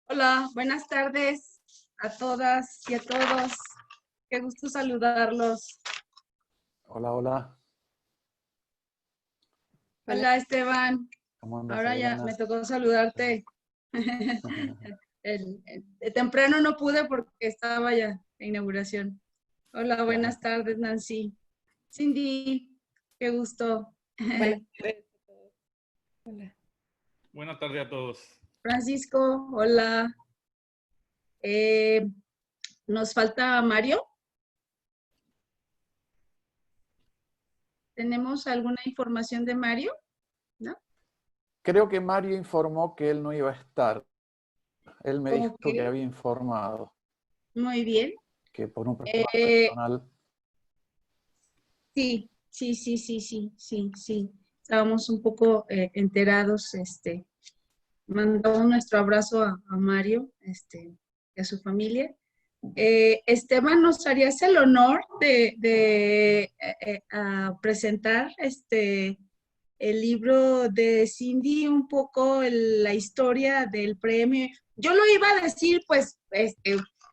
Hola, buenas tardes a todas y a todos. Qué gusto saludarlos. Hola, hola. Hola, Esteban. ¿Cómo andas, Ahora ya Adriana? me tocó saludarte. De temprano no pude porque estaba ya en inauguración. Hola, Ya. buenas tardes, Nancy. Cindy, qué gusto. Buenas tardes a todos. Hola. Buenas tardes a todos. Francisco, hola. Nos falta Mario. ¿Tenemos alguna información de Mario? ¿No? Creo que Mario informó que él no iba a estar. Él me dijo Ok, que había informado muy bien. que por un problema Eh, personal. Sí. Estábamos un poco enterados. Mandamos nuestro abrazo a Mario, y a su familia. Esteban, ¿nos harías el honor de a presentar el libro de Cindy, un poco la historia del premio? Yo lo iba a decir, pues,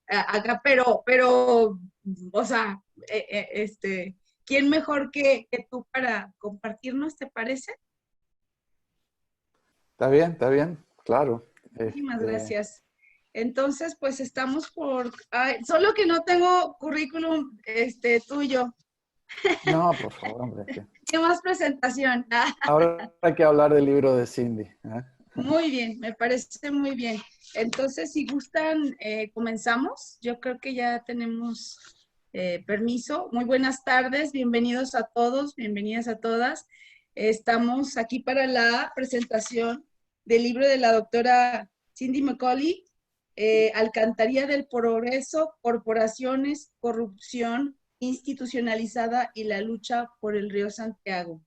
acá, pero, o sea, ¿quién mejor que tú para compartirnos, te parece? Está bien, claro. Muchísimas gracias. Entonces, pues estamos solo que no tengo currículum tuyo. No, por favor, hombre. ¿Qué más presentación? Ahora hay que hablar del libro de Cindy. Muy bien, me parece muy bien. Entonces, si gustan, comenzamos. Yo creo que ya tenemos permiso. Muy buenas tardes, bienvenidos a todos, bienvenidas a todas. Estamos aquí para la presentación del libro de la doctora Cindy McCauley, Alcantarilla del Progreso, Corporaciones, Corrupción Institucionalizada y la lucha por el río Santiago.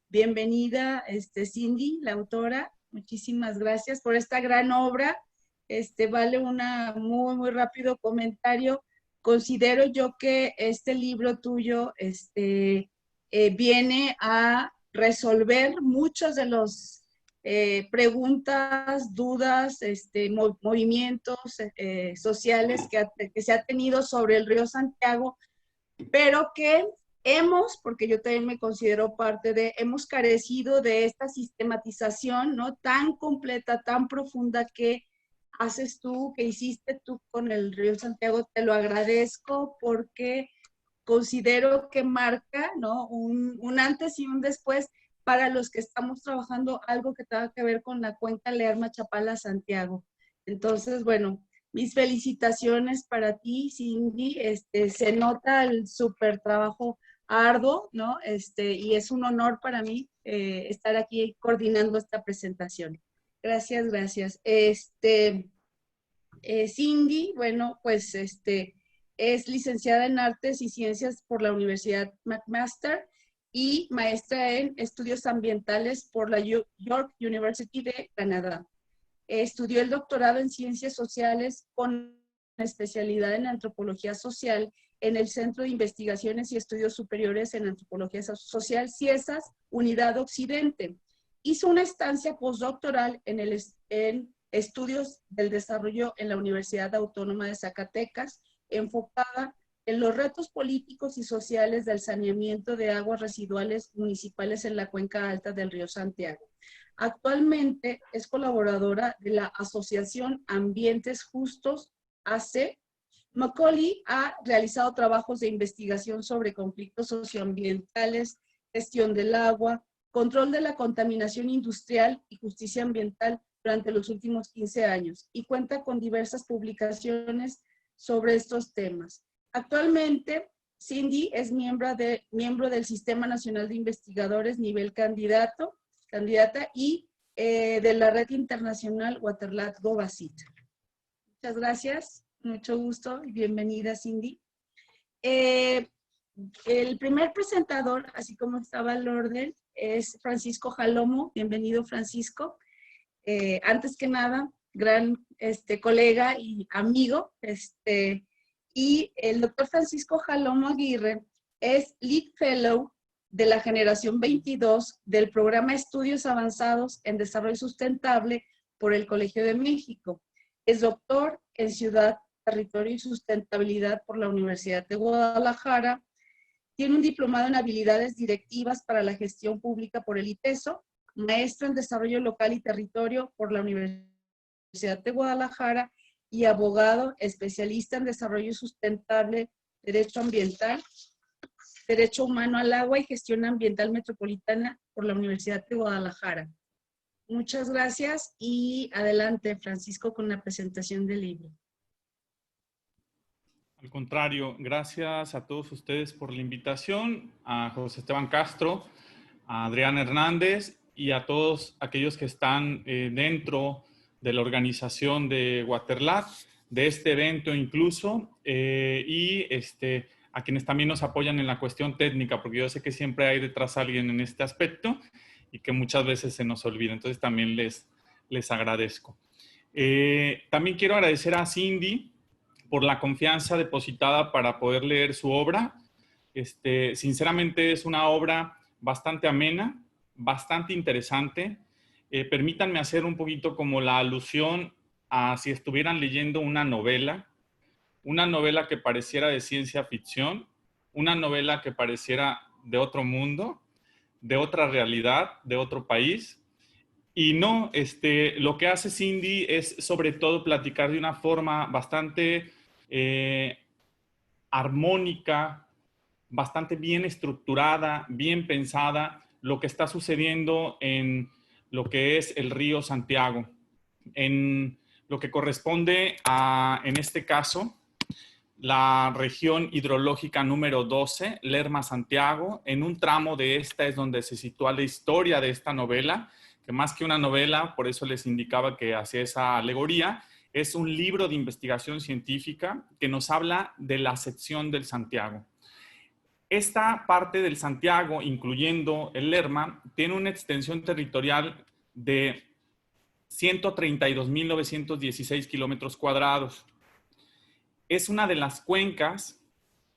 Bienvenida, Cindy, la autora. Muchísimas gracias por esta gran obra. Vale una muy rápido comentario. Considero yo que este libro tuyo viene a resolver muchos de los preguntas, dudas, movimientos sociales que se ha tenido sobre el río Santiago, pero que porque yo también me considero hemos carecido de esta sistematización, ¿no? Tan completa, tan profunda que haces tú, que hiciste tú con el Río Santiago. Te lo agradezco porque considero que marca, ¿no? Un antes y un después para los que estamos trabajando algo que tenga que ver con la cuenca Lerma-Chapala-Santiago. Entonces, bueno, mis felicitaciones para ti, Cindy. Se nota el súper trabajo arduo, ¿no? Y es un honor para mí estar aquí coordinando esta presentación. Gracias, gracias. Cindy, bueno, pues es licenciada en Artes y Ciencias por la Universidad McMaster y maestra en Estudios Ambientales por la York University de Canadá. Estudió el doctorado en Ciencias Sociales con especialidad en Antropología Social en el Centro de Investigaciones y Estudios Superiores en Antropología Social, CIESAS, Unidad Occidente. Hizo una estancia postdoctoral en Estudios del Desarrollo en la Universidad Autónoma de Zacatecas, enfocada en los retos políticos y sociales del saneamiento de aguas residuales municipales en la cuenca alta del río Santiago. Actualmente es colaboradora de la Asociación Ambientes Justos, AC. McCauley ha realizado trabajos de investigación sobre conflictos socioambientales, gestión del agua, control de la contaminación industrial y justicia ambiental durante los últimos 15 años y cuenta con diversas publicaciones sobre estos temas. Actualmente, Cindy es miembro del Sistema Nacional de Investigadores nivel candidata y de la red internacional Waterlat Gobasit. Muchas gracias, mucho gusto y bienvenida, Cindy. El primer presentador, así como estaba el orden, es Francisco Jalomo. Bienvenido, Francisco. Antes que nada, gran colega y amigo, y el doctor Francisco Jalomo Aguirre es Lead Fellow de la generación 22 del programa Estudios Avanzados en Desarrollo Sustentable por el Colegio de México. Es doctor en Ciudad, Territorio y Sustentabilidad por la Universidad de Guadalajara. Tiene un diplomado en habilidades directivas para la gestión pública por el ITESO, maestro en desarrollo local y territorio por la Universidad de Guadalajara y abogado especialista en desarrollo sustentable, derecho ambiental, derecho humano al agua y gestión ambiental metropolitana por la Universidad de Guadalajara. Muchas gracias y adelante, Francisco, con la presentación del libro. Al contrario, gracias a todos ustedes por la invitación, a José Esteban Castro, a Adrián Hernández y a todos aquellos que están dentro de la organización de Waterlab, de este evento incluso, y a quienes también nos apoyan en la cuestión técnica, porque yo sé que siempre hay detrás alguien en este aspecto y que muchas veces se nos olvida. Entonces también les agradezco. También quiero agradecer a Cindy por la confianza depositada para poder leer su obra. Sinceramente es una obra bastante amena, bastante interesante. Permítanme hacer un poquito como la alusión a si estuvieran leyendo una novela que pareciera de ciencia ficción, una novela que pareciera de otro mundo, de otra realidad, de otro país. Y no, lo que hace Cindy es sobre todo platicar de una forma bastante armónica, bastante bien estructurada, bien pensada, lo que está sucediendo en lo que es el río Santiago, en lo que corresponde a, en este caso, la región hidrológica número 12, Lerma-Santiago. En un tramo de esta es donde se sitúa la historia de esta novela, que más que una novela, por eso les indicaba que hacía esa alegoría, es un libro de investigación científica que nos habla de la sección del Santiago. Esta parte del Santiago, incluyendo el Lerma, tiene una extensión territorial de 132.916 kilómetros cuadrados. Es una de las cuencas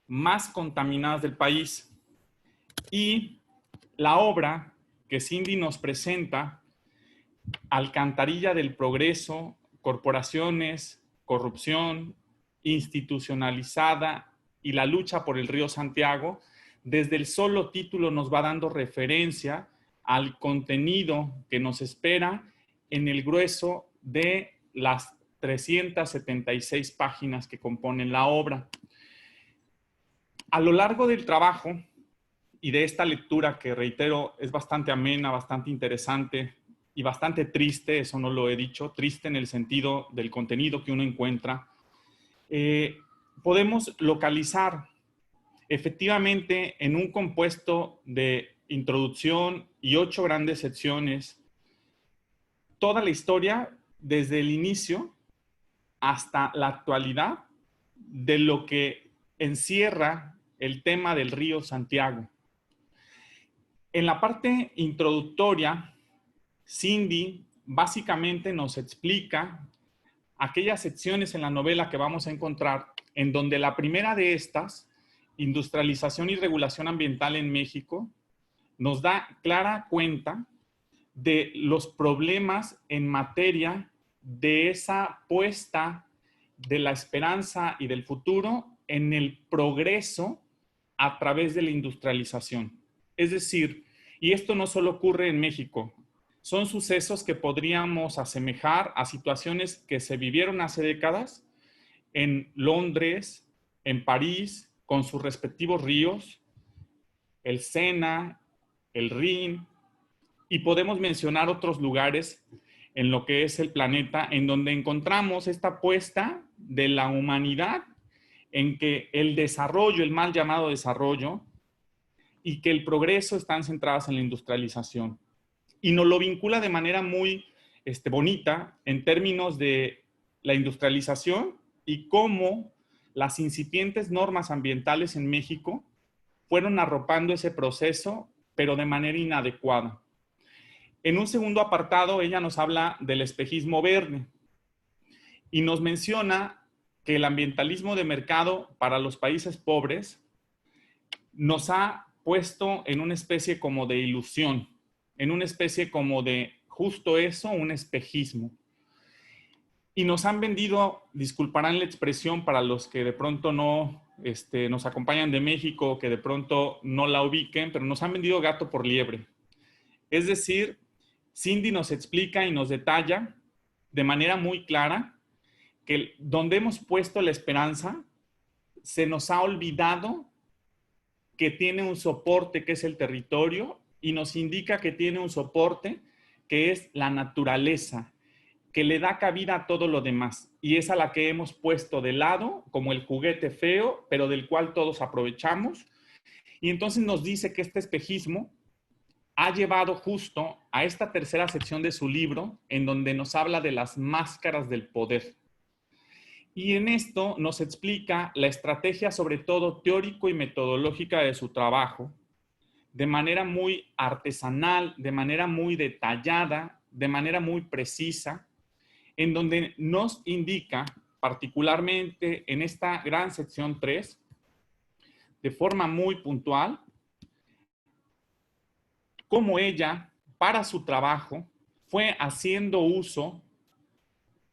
más contaminadas del país. Y la obra que Cindy nos presenta, Alcantarilla del Progreso, corporaciones, corrupción institucionalizada y la lucha por el río Santiago, desde el solo título nos va dando referencia al contenido que nos espera en el grueso de las 376 páginas que componen la obra. A lo largo del trabajo y de esta lectura, que reitero, es bastante amena, bastante interesante y bastante triste, eso no lo he dicho, triste en el sentido del contenido que uno encuentra, podemos localizar efectivamente en un compuesto de introducción y 8 grandes secciones toda la historia desde el inicio hasta la actualidad de lo que encierra el tema del río Santiago. En la parte introductoria, Cindy básicamente nos explica aquellas secciones en la novela que vamos a encontrar, en donde la primera de estas, industrialización y regulación ambiental en México, nos da clara cuenta de los problemas en materia de esa puesta de la esperanza y del futuro en el progreso a través de la industrialización. Es decir, y esto no solo ocurre en México, son sucesos que podríamos asemejar a situaciones que se vivieron hace décadas en Londres, en París, con sus respectivos ríos, el Sena, el Rin, y podemos mencionar otros lugares en lo que es el planeta, en donde encontramos esta apuesta de la humanidad en que el desarrollo, el mal llamado desarrollo, y que el progreso están centradas en la industrialización. Y nos lo vincula de manera muy bonita en términos de la industrialización y cómo las incipientes normas ambientales en México fueron arropando ese proceso, pero de manera inadecuada. En un segundo apartado, ella nos habla del espejismo verde y nos menciona que el ambientalismo de mercado para los países pobres nos ha puesto en una especie como de ilusión, en una especie como de justo eso, un espejismo. Y nos han vendido, disculparán la expresión para los que de pronto no nos acompañan de México, que de pronto no la ubiquen, pero nos han vendido gato por liebre. Es decir, Cindy nos explica y nos detalla de manera muy clara que donde hemos puesto la esperanza, se nos ha olvidado que tiene un soporte que es el territorio y nos indica que tiene un soporte que es la naturaleza, que le da cabida a todo lo demás y es a la que hemos puesto de lado como el juguete feo, pero del cual todos aprovechamos. Y entonces nos dice que este espejismo ha llevado justo a esta tercera sección de su libro, en donde nos habla de las máscaras del poder. Y en esto nos explica la estrategia, sobre todo teórico y metodológica de su trabajo, de manera muy artesanal, de manera muy detallada, de manera muy precisa, en donde nos indica, particularmente en esta gran sección 3, de forma muy puntual, cómo ella, para su trabajo, fue haciendo uso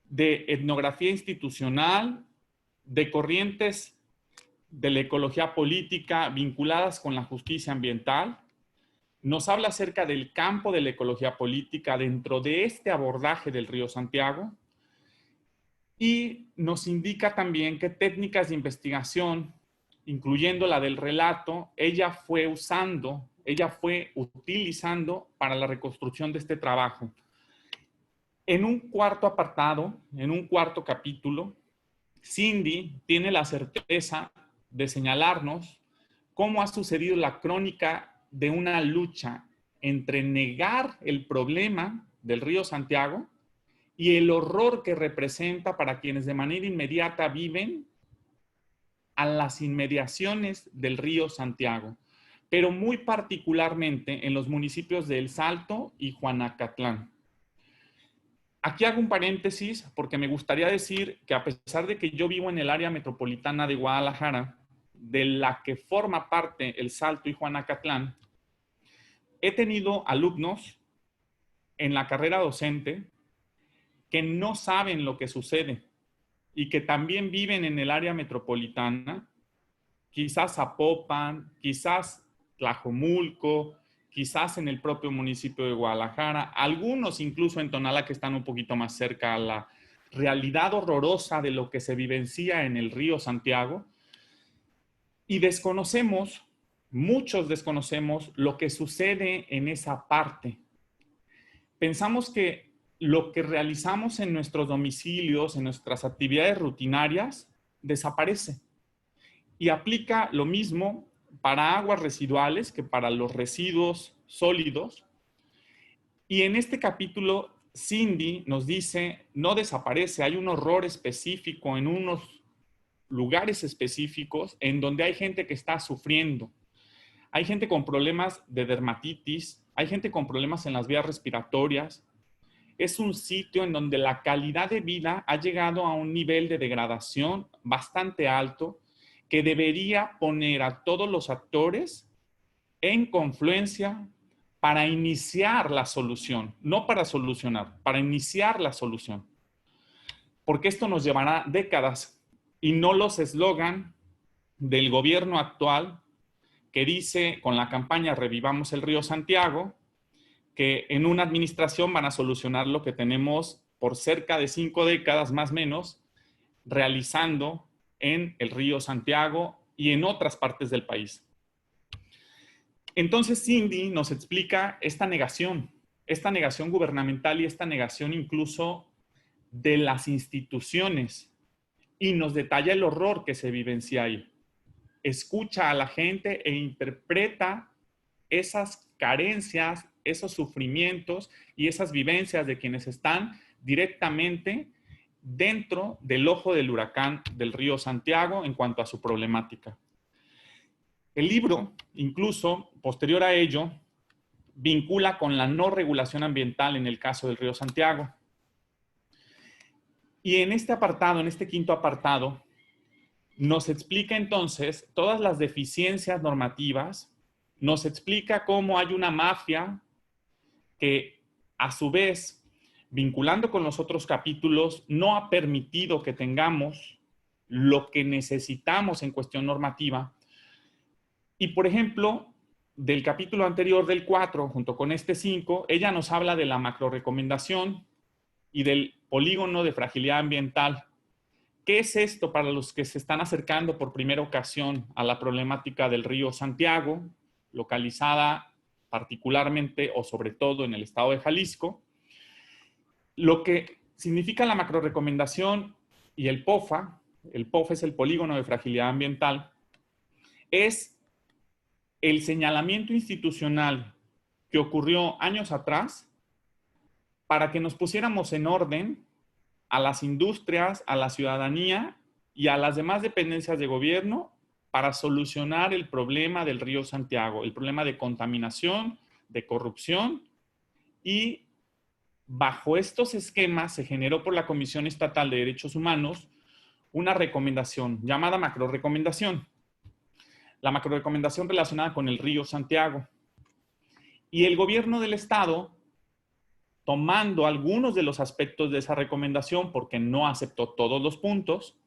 de etnografía institucional, de corrientes de la ecología política vinculadas con la justicia ambiental. Nos habla acerca del campo de la ecología política dentro de este abordaje del Río Santiago y nos indica también qué técnicas de investigación, incluyendo la del relato, ella fue utilizando para la reconstrucción de este trabajo. En un cuarto apartado, en un cuarto capítulo, Cindy tiene la certeza de señalarnos cómo ha sucedido la crónica de una lucha entre negar el problema del Río Santiago y el horror que representa para quienes de manera inmediata viven a las inmediaciones del Río Santiago, pero muy particularmente en los municipios de El Salto y Juanacatlán. Aquí hago un paréntesis porque me gustaría decir que a pesar de que yo vivo en el área metropolitana de Guadalajara, de la que forma parte El Salto y Juanacatlán, he tenido alumnos en la carrera docente que no saben lo que sucede y que también viven en el área metropolitana, quizás Zapopan, quizás Tlajomulco, quizás en el propio municipio de Guadalajara, algunos incluso en Tonalá que están un poquito más cerca a la realidad horrorosa de lo que se vivencia en el Río Santiago. Y desconocemos, muchos desconocemos lo que sucede en esa parte. Pensamos que lo que realizamos en nuestros domicilios, en nuestras actividades rutinarias, desaparece. Y aplica lo mismo para aguas residuales que para los residuos sólidos. Y en este capítulo, Cindy nos dice, no desaparece, hay un horror específico en unos lugares específicos en donde hay gente que está sufriendo. Hay gente con problemas de dermatitis, hay gente con problemas en las vías respiratorias. Es un sitio en donde la calidad de vida ha llegado a un nivel de degradación bastante alto que debería poner a todos los actores en confluencia para iniciar la solución, no para solucionar, para iniciar la solución. Porque esto nos llevará décadas y no los eslogan del gobierno actual que dice con la campaña Revivamos el Río Santiago, que en una administración van a solucionar lo que tenemos por cerca de 5 décadas más o menos realizando en el Río Santiago y en otras partes del país. Entonces Cindy nos explica esta negación gubernamental y esta negación incluso de las instituciones y nos detalla el horror que se vivencia ahí. Escucha a la gente e interpreta esas carencias, esos sufrimientos y esas vivencias de quienes están directamente dentro del ojo del huracán del Río Santiago en cuanto a su problemática. El libro, incluso, posterior a ello, vincula con la no regulación ambiental en el caso del Río Santiago. Y en este apartado, en este quinto apartado, nos explica entonces todas las deficiencias normativas, nos explica cómo hay una mafia que a su vez vinculando con los otros capítulos, no ha permitido que tengamos lo que necesitamos en cuestión normativa. Y, por ejemplo, del capítulo anterior, del 4, junto con este 5, ella nos habla de la macrorecomendación y del polígono de fragilidad ambiental. ¿Qué es esto para los que se están acercando por primera ocasión a la problemática del río Santiago, localizada particularmente o sobre todo en el estado de Jalisco? Lo que significa la macrorecomendación y el POFA es el polígono de fragilidad ambiental, es el señalamiento institucional que ocurrió años atrás para que nos pusiéramos en orden a las industrias, a la ciudadanía y a las demás dependencias de gobierno para solucionar el problema del río Santiago, el problema de contaminación, de corrupción, y bajo estos esquemas se generó por la Comisión Estatal de Derechos Humanos una recomendación llamada macrorecomendación. La macrorecomendación relacionada con el río Santiago. Y el gobierno del estado, tomando algunos de los aspectos de esa recomendación, porque no aceptó todos los puntos,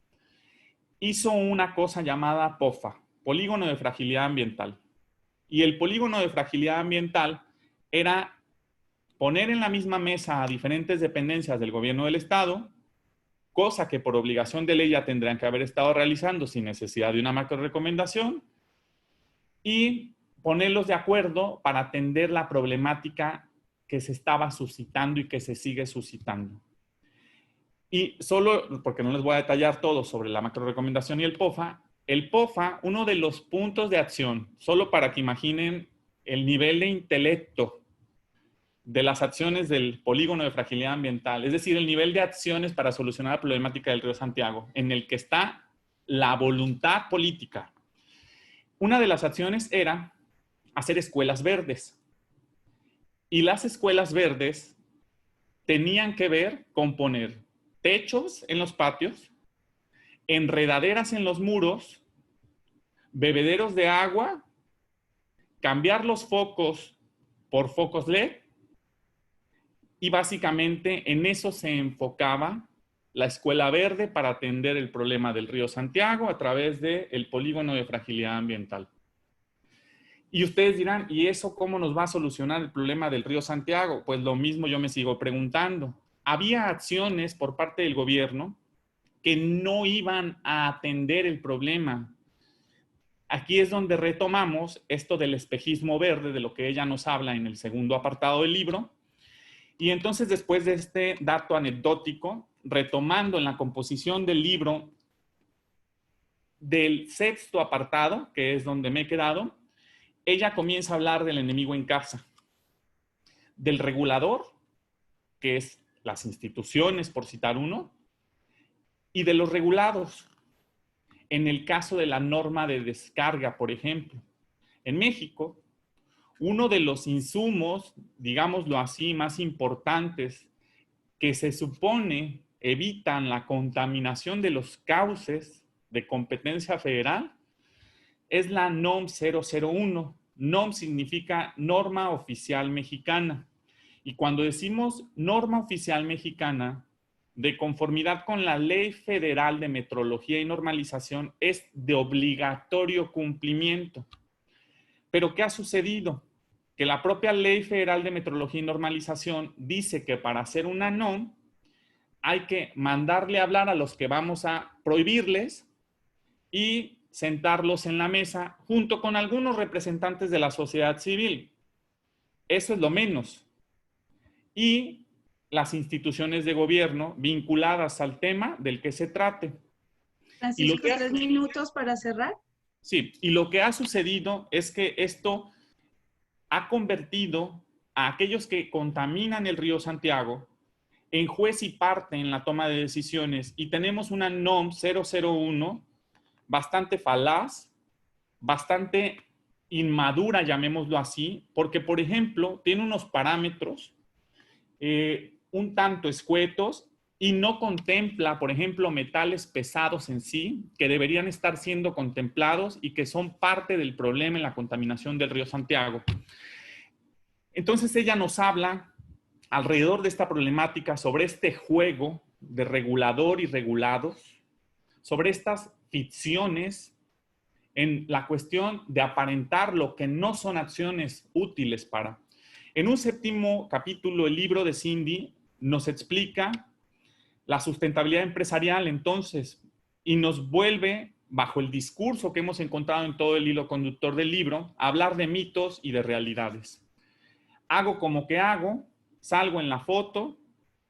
hizo una cosa llamada POFA, Polígono de Fragilidad Ambiental. Y el polígono de fragilidad ambiental era poner en la misma mesa a diferentes dependencias del gobierno del estado, cosa que por obligación de ley ya tendrían que haber estado realizando sin necesidad de una macrorecomendación, y ponerlos de acuerdo para atender la problemática que se estaba suscitando y que se sigue suscitando. Y solo, porque no les voy a detallar todo sobre la macrorecomendación y el POFA, uno de los puntos de acción, solo para que imaginen el nivel de intelecto de las acciones del polígono de fragilidad ambiental, es decir, el nivel de acciones para solucionar la problemática del río Santiago, en el que está la voluntad política. Una de las acciones era hacer escuelas verdes. Y las escuelas verdes tenían que ver con poner techos en los patios, enredaderas en los muros, bebederos de agua, cambiar los focos por focos LED, y básicamente en eso se enfocaba la escuela verde para atender el problema del río Santiago a través del polígono de fragilidad ambiental. Y ustedes dirán, ¿y eso cómo nos va a solucionar el problema del río Santiago? Pues lo mismo yo me sigo preguntando. Había acciones por parte del gobierno que no iban a atender el problema. Aquí es donde retomamos esto del espejismo verde, de lo que ella nos habla en el segundo apartado del libro. Y entonces, después de este dato anecdótico, retomando en la composición del libro del sexto apartado, que es donde me he quedado, ella comienza a hablar del enemigo en casa, del regulador, que es las instituciones, por citar uno, y de los regulados. En el caso de la norma de descarga, por ejemplo, en México, uno de los insumos, digámoslo así, más importantes que se supone evitan la contaminación de los cauces de competencia federal es la NOM 001. NOM significa Norma Oficial Mexicana. Y cuando decimos Norma Oficial Mexicana, de conformidad con la Ley Federal de Metrología y Normalización, es de obligatorio cumplimiento. ¿Pero qué ha sucedido? Que la propia Ley Federal de Metrología y Normalización dice que para hacer una NOM hay que mandarle a hablar a los que vamos a prohibirles y sentarlos en la mesa junto con algunos representantes de la sociedad civil. Eso es lo menos. Y las instituciones de gobierno vinculadas al tema del que se trate. Francisco, 3 minutos para cerrar. Sí, y lo que ha sucedido es que esto ha convertido a aquellos que contaminan el río Santiago en juez y parte en la toma de decisiones, y tenemos una NOM 001 bastante falaz, bastante inmadura, llamémoslo así, porque, por ejemplo, tiene unos parámetros un tanto escuetos y no contempla, por ejemplo, metales pesados en sí, que deberían estar siendo contemplados y que son parte del problema en la contaminación del río Santiago. Entonces ella nos habla alrededor de esta problemática, sobre este juego de regulador y regulados, sobre estas ficciones en la cuestión de aparentar lo que no son acciones útiles para. En un séptimo capítulo, el libro de Cindy nos explica la sustentabilidad empresarial, entonces, y nos vuelve, bajo el discurso que hemos encontrado en todo el hilo conductor del libro, a hablar de mitos y de realidades. Hago como que hago, salgo en la foto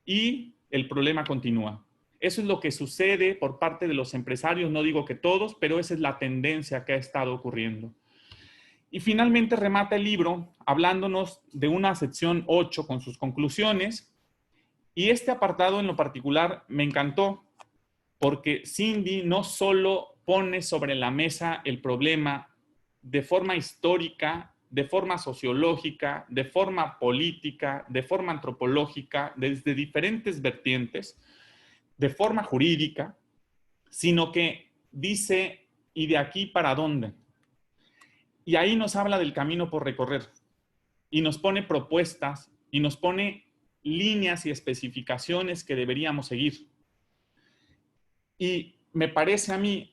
y el problema continúa. Eso es lo que sucede por parte de los empresarios, no digo que todos, pero esa es la tendencia que ha estado ocurriendo. Y finalmente remata el libro hablándonos de una sección 8 con sus conclusiones, y este apartado en lo particular me encantó, porque Cindy no solo pone sobre la mesa el problema de forma histórica, de forma sociológica, de forma política, de forma antropológica, desde diferentes vertientes, de forma jurídica, sino que dice, ¿y de aquí para dónde? Y ahí nos habla del camino por recorrer, y nos pone propuestas, y nos pone líneas y especificaciones que deberíamos seguir. Y me parece a mí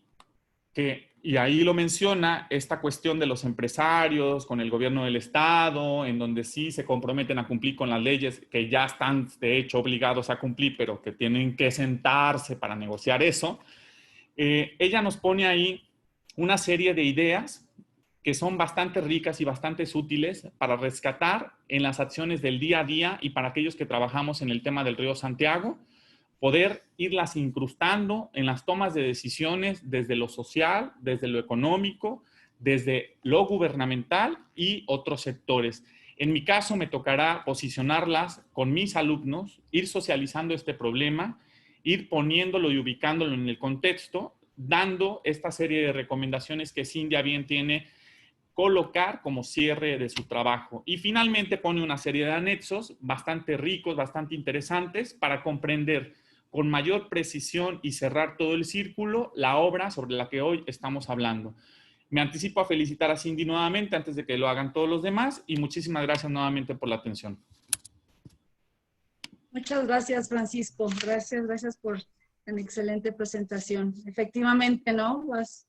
que, y ahí lo menciona, esta cuestión de los empresarios con el gobierno del Estado, en donde sí se comprometen a cumplir con las leyes que ya están de hecho obligados a cumplir, pero que tienen que sentarse para negociar eso. Ella nos pone ahí una serie de ideas que son bastante ricas y bastante útiles para rescatar en las acciones del día a día y para aquellos que trabajamos en el tema del Río Santiago, poder irlas incrustando en las tomas de decisiones desde lo social, desde lo económico, desde lo gubernamental y otros sectores. En mi caso me tocará posicionarlas con mis alumnos, ir socializando este problema, ir poniéndolo y ubicándolo en el contexto, dando esta serie de recomendaciones que Cindy bien tiene colocar como cierre de su trabajo. Y finalmente pone una serie de anexos bastante ricos, bastante interesantes para comprender con mayor precisión y cerrar todo el círculo la obra sobre la que hoy estamos hablando. Me anticipo a felicitar a Cindy nuevamente antes de que lo hagan todos los demás y muchísimas gracias nuevamente por la atención. Muchas gracias, Francisco. Gracias por una excelente presentación. Efectivamente, ¿no? Vas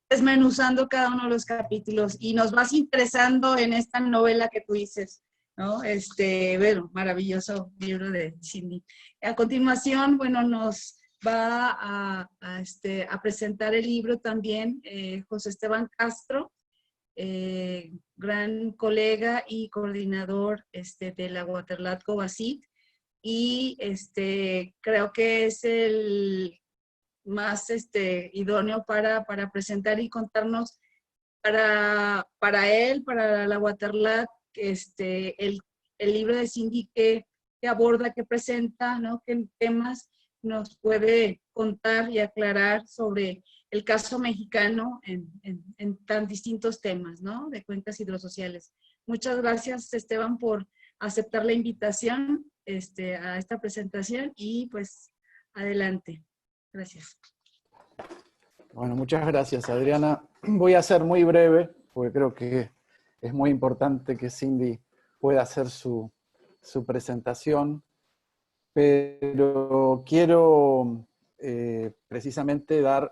desmenuzando cada uno de los capítulos y nos vas interesando en esta novela que tú dices, ¿no? Bueno, maravilloso libro de Cindy. A continuación, bueno, nos va a presentar el libro también José Esteban Castro, gran colega y coordinador de la Waterlat Covacit, y creo que es el más idóneo para presentar y contarnos para él, para la Waterlat, el libro de Cindy que aborda, que presenta, ¿no? Qué temas nos puede contar y aclarar sobre el caso mexicano en tan distintos temas, ¿no? De cuencas hidrosociales. Muchas gracias, Esteban, por aceptar la invitación a esta presentación y pues adelante. Gracias. Bueno, muchas gracias, Adriana. Voy a ser muy breve, porque creo que es muy importante que Cindy pueda hacer su presentación, pero quiero precisamente dar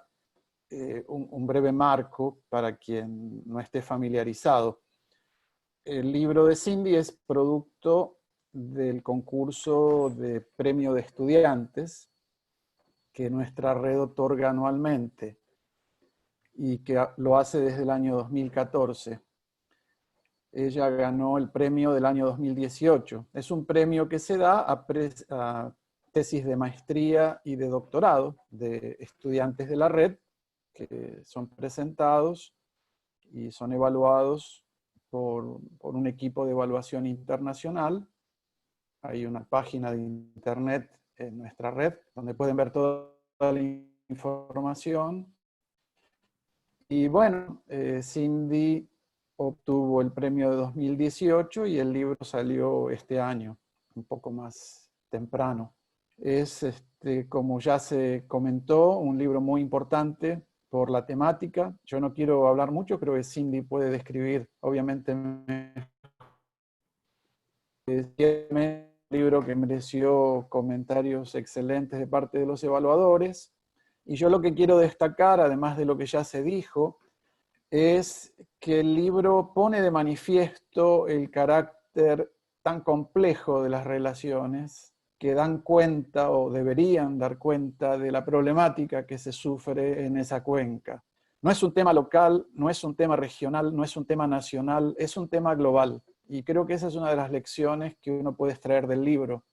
un breve marco para quien no esté familiarizado. El libro de Cindy es producto del concurso de premio de estudiantes que nuestra red otorga anualmente y que lo hace desde el año 2014. Ella ganó el premio del año 2018. Es un premio que se da a tesis de maestría y de doctorado de estudiantes de la red que son presentados y son evaluados por un equipo de evaluación internacional. Hay una página de internet en nuestra red donde pueden ver toda la información. Y bueno, Cindy obtuvo el premio de 2018 y el libro salió este año, un poco más temprano. Es, como ya se comentó, un libro muy importante por la temática. Yo no quiero hablar mucho, creo que Cindy puede describir, obviamente, libro que mereció comentarios excelentes de parte de los evaluadores. Y yo lo que quiero destacar, además de lo que ya se dijo, es que el libro pone de manifiesto el carácter tan complejo de las relaciones que dan cuenta o deberían dar cuenta de la problemática que se sufre en esa cuenca. No es un tema local, no es un tema regional, no es un tema nacional, es un tema global. Y creo que esa es una de las lecciones que uno puede extraer del libro.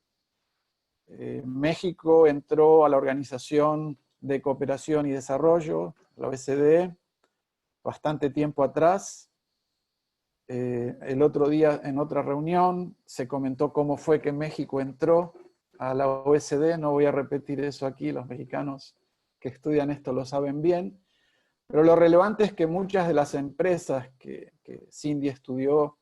México entró a la Organización de Cooperación y Desarrollo, la OECD, bastante tiempo atrás. El otro día, en otra reunión, se comentó cómo fue que México entró a la OECD. No voy a repetir eso aquí, los mexicanos que estudian esto lo saben bien. Pero lo relevante es que muchas de las empresas que Cindy estudió,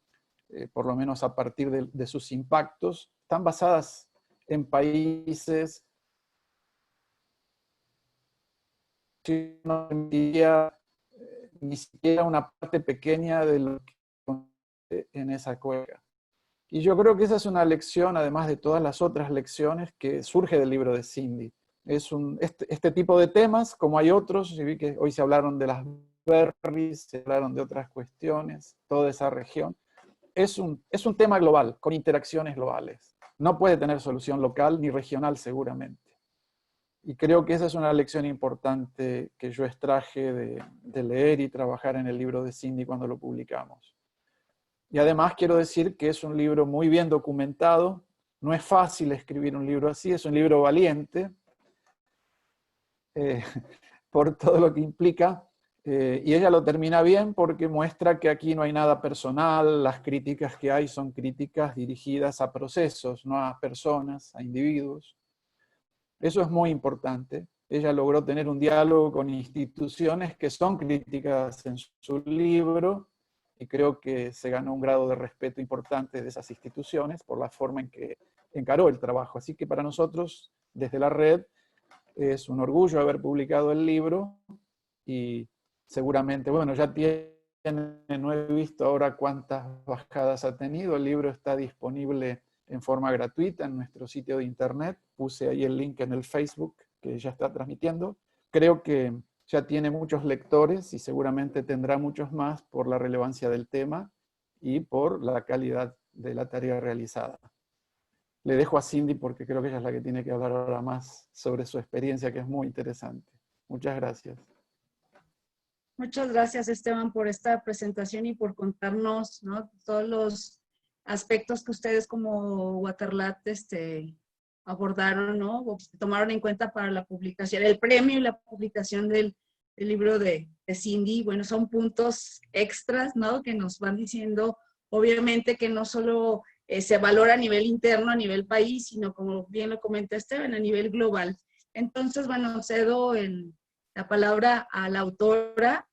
por lo menos a partir de sus impactos, están basadas en países que no permitiría ni siquiera una parte pequeña de lo que en esa cuenca. Y yo creo que esa es una lección, además de todas las otras lecciones, que surge del libro de Cindy. Este tipo de temas, como hay otros, yo vi que hoy se hablaron de las berries, se hablaron de otras cuestiones, toda esa región, es un tema global, con interacciones globales. No puede tener solución local ni regional seguramente. Y creo que esa es una lección importante que yo extraje de leer y trabajar en el libro de Cindy cuando lo publicamos. Y además quiero decir que es un libro muy bien documentado. No es fácil escribir un libro así, es un libro valiente, por todo lo que implica. Y ella lo termina bien porque muestra que aquí no hay nada personal, las críticas que hay son críticas dirigidas a procesos, no a personas, a individuos. Eso es muy importante. Ella logró tener un diálogo con instituciones que son críticas en su libro, y creo que se ganó un grado de respeto importante de esas instituciones por la forma en que encaró el trabajo. Así que para nosotros, desde la red, es un orgullo haber publicado el libro, y seguramente, bueno, ya tiene, no he visto ahora cuántas bajadas ha tenido. El libro está disponible en forma gratuita en nuestro sitio de internet. Puse ahí el link en el Facebook que ya está transmitiendo. Creo que ya tiene muchos lectores y seguramente tendrá muchos más por la relevancia del tema y por la calidad de la tarea realizada. Le dejo a Cindy porque creo que ella es la que tiene que hablar ahora más sobre su experiencia, que es muy interesante. Muchas gracias. Muchas gracias, Esteban, por esta presentación y por contarnos, ¿no?, todos los aspectos que ustedes como Waterlat abordaron, ¿no?, o tomaron en cuenta para la publicación, el premio y la publicación del libro de Cindy. Bueno, son puntos extras, ¿no?, que nos van diciendo, obviamente, que no solo se valora a nivel interno, a nivel país, sino, como bien lo comenta Esteban, a nivel global. Entonces, bueno, cedo la palabra a la autora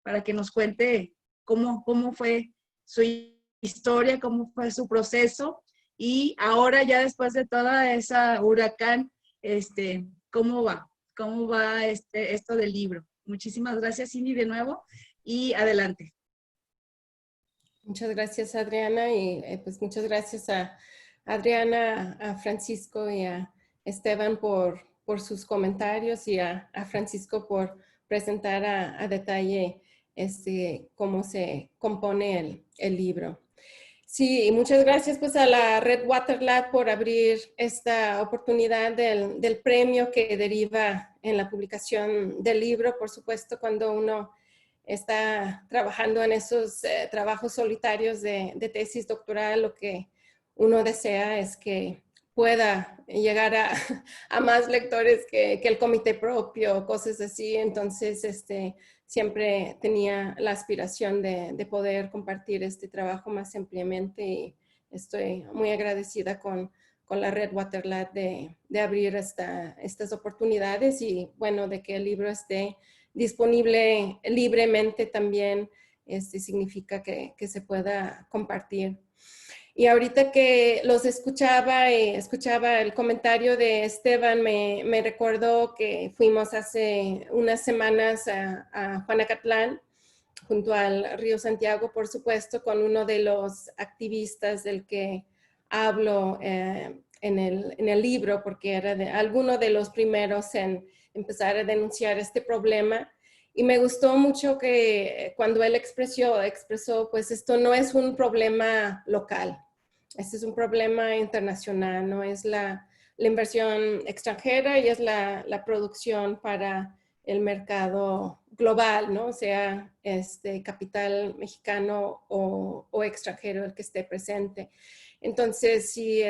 para que nos cuente cómo fue su historia, cómo fue su proceso, y ahora ya después de toda esa huracán, cómo va esto del libro. Muchísimas gracias, Cindy, de nuevo, y adelante. Muchas gracias, Adriana, y pues muchas gracias a Adriana, a Francisco y a Esteban por sus comentarios, y a Francisco por presentar a detalle cómo se compone el libro. Sí, y muchas gracias pues a la Red Waterlat por abrir esta oportunidad del premio que deriva en la publicación del libro. Por supuesto, cuando uno está trabajando en esos trabajos solitarios de tesis doctoral, lo que uno desea es que pueda llegar a más lectores que el comité propio, cosas así. Entonces, siempre tenía la aspiración de poder compartir este trabajo más ampliamente, y estoy muy agradecida con la Red Waterlat de abrir estas oportunidades, y bueno, de que el libro esté disponible libremente también significa que se pueda compartir. Y ahorita que los escuchaba y escuchaba el comentario de Esteban, me recordó que fuimos hace unas semanas a Juanacatlán, junto al río Santiago, por supuesto, con uno de los activistas del que hablo en el libro, porque era alguno de los primeros en empezar a denunciar este problema. Y me gustó mucho que cuando él expresó, pues esto no es un problema local, este es un problema internacional, no es la inversión extranjera y es la producción para el mercado global, ¿no? Sea capital mexicano o extranjero el que esté presente. Entonces, sí,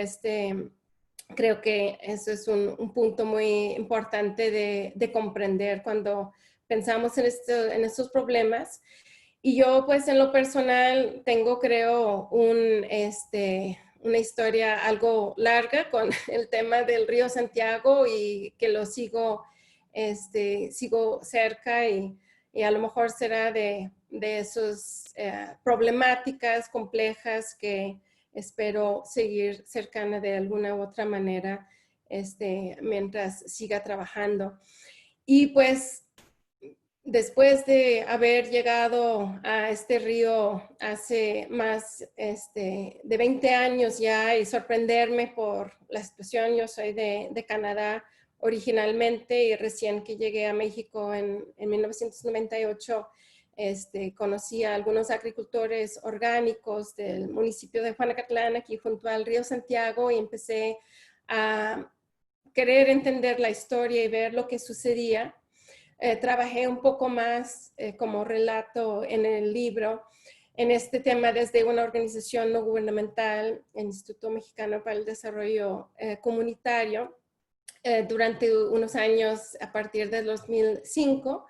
creo que eso es un punto muy importante de comprender cuando pensamos en estos problemas. Y yo, pues, en lo personal, tengo, creo, una historia algo larga con el tema del río Santiago y que lo sigo cerca y a lo mejor será de esas problemáticas complejas que espero seguir cercana de alguna u otra manera mientras siga trabajando. Y pues después de haber llegado a este río hace más de 20 años ya y sorprenderme por la situación, yo soy de Canadá originalmente y recién que llegué a México en 1998, conocí a algunos agricultores orgánicos del municipio de Juanacatlán, aquí junto al río Santiago, y empecé a querer entender la historia y ver lo que sucedía. Trabajé un poco más como relato en el libro en este tema desde una organización no gubernamental, el Instituto Mexicano para el Desarrollo Comunitario, durante unos años a partir del 2005.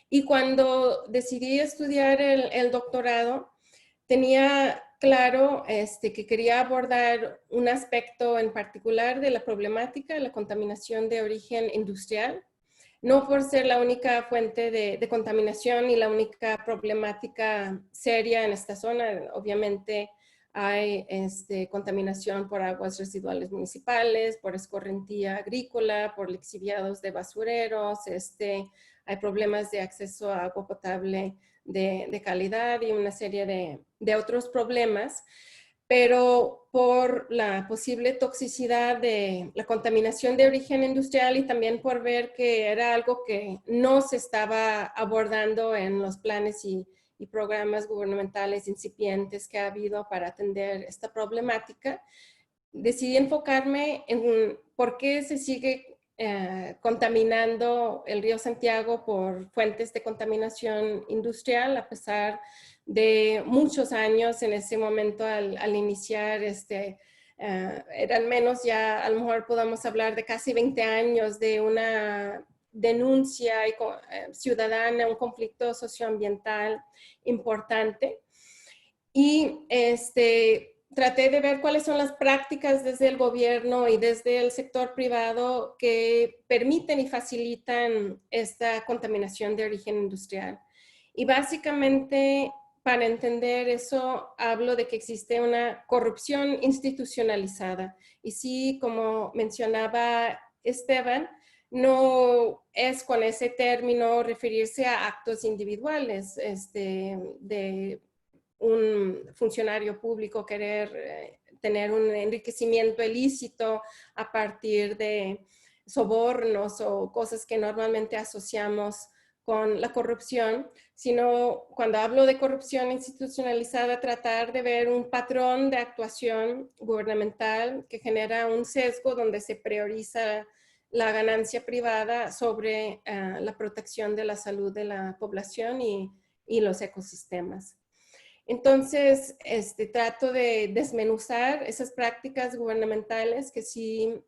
Y cuando decidí estudiar el doctorado, tenía claro que quería abordar un aspecto en particular de la problemática de la contaminación de origen industrial, no por ser la única fuente de contaminación y la única problemática seria en esta zona. Obviamente hay contaminación por aguas residuales municipales, por escorrentía agrícola, por lixiviados de basureros, hay problemas de acceso a agua potable de calidad y una serie de otros problemas. Pero por la posible toxicidad de la contaminación de origen industrial y también por ver que era algo que no se estaba abordando en los planes y programas gubernamentales incipientes que ha habido para atender esta problemática, decidí enfocarme en por qué se sigue contaminando el río Santiago por fuentes de contaminación industrial, a pesar de muchos años en ese momento al iniciar eran menos ya, a lo mejor podamos hablar de casi 20 años de una denuncia ciudadana, un conflicto socioambiental importante. Y traté de ver cuáles son las prácticas desde el gobierno y desde el sector privado que permiten y facilitan esta contaminación de origen industrial. Y básicamente, para entender eso, hablo de que existe una corrupción institucionalizada. Y sí, como mencionaba Esteban, no es con ese término referirse a actos individuales de un funcionario público querer tener un enriquecimiento ilícito a partir de sobornos o cosas que normalmente asociamos con la corrupción, sino cuando hablo de corrupción institucionalizada, tratar de ver un patrón de actuación gubernamental que genera un sesgo donde se prioriza la ganancia privada sobre la protección de la salud de la población y los ecosistemas. Entonces, trato de desmenuzar esas prácticas gubernamentales que sí,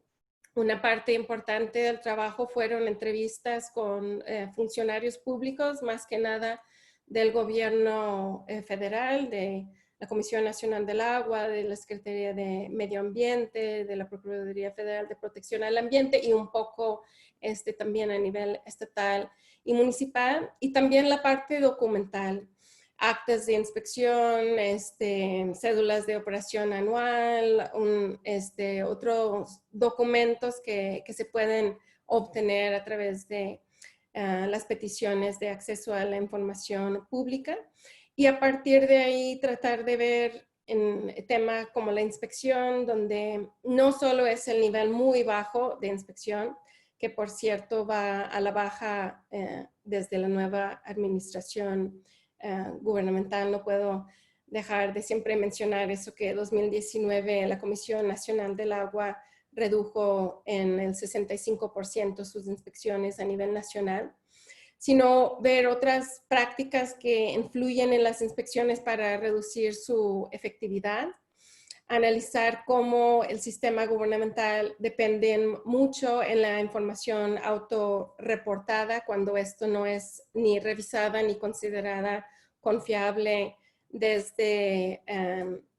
una parte importante del trabajo fueron entrevistas con funcionarios públicos, más que nada del gobierno federal, de la Comisión Nacional del Agua, de la Secretaría de Medio Ambiente, de la Procuraduría Federal de Protección al Ambiente y un poco también a nivel estatal y municipal, y también la parte documental. Actas de inspección, cédulas de operación anual, otros documentos que se pueden obtener a través de las peticiones de acceso a la información pública. Y a partir de ahí tratar de ver tema como la inspección, donde no solo es el nivel muy bajo de inspección, que por cierto va a la baja desde la nueva administración gubernamental. No puedo dejar de siempre mencionar eso, que en 2019 la Comisión Nacional del Agua redujo en el 65% sus inspecciones a nivel nacional, sino ver otras prácticas que influyen en las inspecciones para reducir su efectividad, analizar cómo el sistema gubernamental depende mucho en la información autorreportada cuando esto no es ni revisada ni considerada confiable desde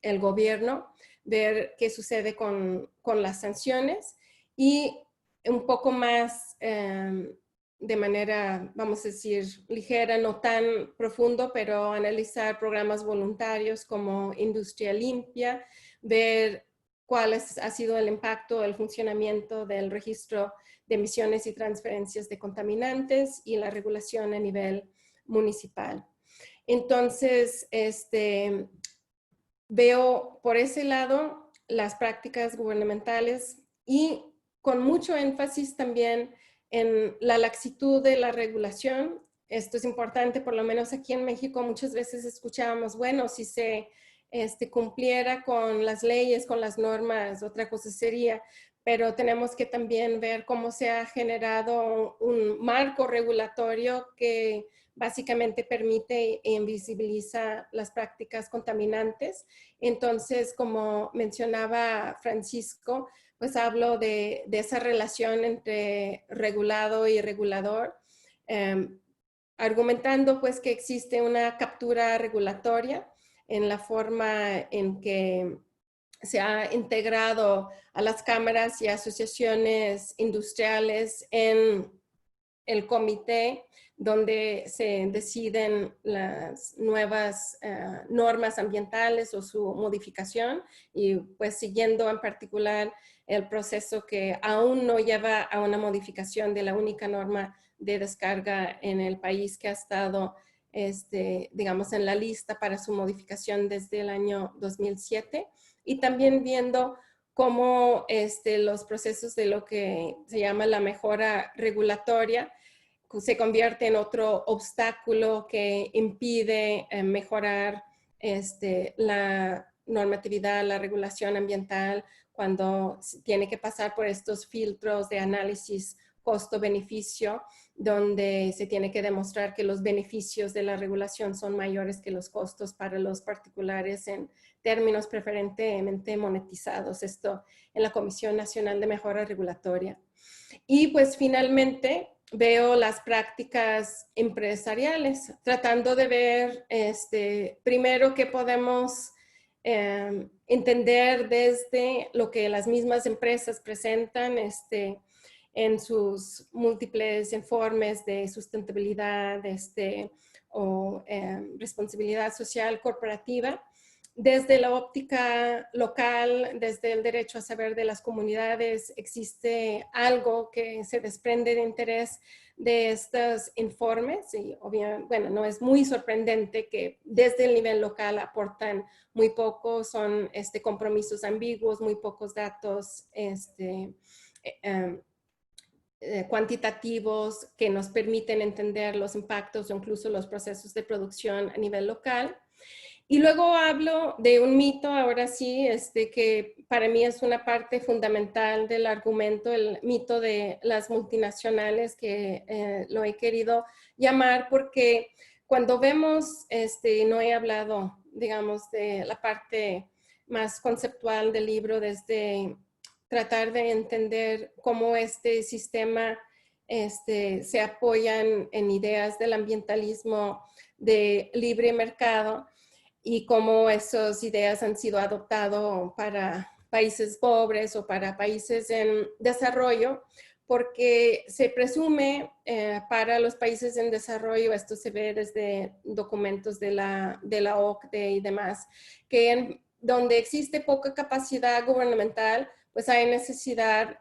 el gobierno, ver qué sucede con las sanciones y un poco más de manera, vamos a decir, ligera, no tan profundo, pero analizar programas voluntarios como Industria Limpia, ver cuál ha sido el impacto, el funcionamiento del registro de emisiones y transferencias de contaminantes y la regulación a nivel municipal. Entonces, veo por ese lado las prácticas gubernamentales y con mucho énfasis también en la laxitud de la regulación. Esto es importante, por lo menos aquí en México muchas veces escuchábamos, bueno, si se cumpliera con las leyes, con las normas, otra cosa sería, pero tenemos que también ver cómo se ha generado un marco regulatorio que básicamente permite e invisibiliza las prácticas contaminantes. Entonces, como mencionaba Francisco, pues hablo de esa relación entre regulado y regulador, argumentando pues que existe una captura regulatoria en la forma en que se ha integrado a las cámaras y asociaciones industriales en el comité donde se deciden las nuevas normas ambientales o su modificación, y pues siguiendo en particular el proceso que aún no lleva a una modificación de la única norma de descarga en el país que ha estado, digamos, en la lista para su modificación desde el año 2007, y también viendo cómo los procesos de lo que se llama la mejora regulatoria se convierte en otro obstáculo que impide mejorar la normatividad, la regulación ambiental, cuando tiene que pasar por estos filtros de análisis costo-beneficio, donde se tiene que demostrar que los beneficios de la regulación son mayores que los costos para los particulares en términos preferentemente monetizados. Esto en la Comisión Nacional de Mejora Regulatoria. Y pues finalmente veo las prácticas empresariales, tratando de ver primero qué podemos entender desde lo que las mismas empresas presentan en sus múltiples informes de sustentabilidad o responsabilidad social corporativa, desde la óptica local, desde el derecho a saber de las comunidades. Existe algo que se desprende de interés de estos informes y obviamente, bueno, no es muy sorprendente que desde el nivel local aportan muy poco, son compromisos ambiguos, muy pocos datos cuantitativos que nos permiten entender los impactos o incluso los procesos de producción a nivel local. Y luego hablo de un mito, ahora sí, que para mí es una parte fundamental del argumento, el mito de las multinacionales, que lo he querido llamar porque cuando vemos, no he hablado, digamos, de la parte más conceptual del libro, desde tratar de entender cómo este sistema se apoya en ideas del ambientalismo de libre mercado, y cómo esas ideas han sido adoptadas para países pobres o para países en desarrollo, porque se presume para los países en desarrollo, esto se ve desde documentos de la OCDE y demás, que donde existe poca capacidad gubernamental, pues hay necesidad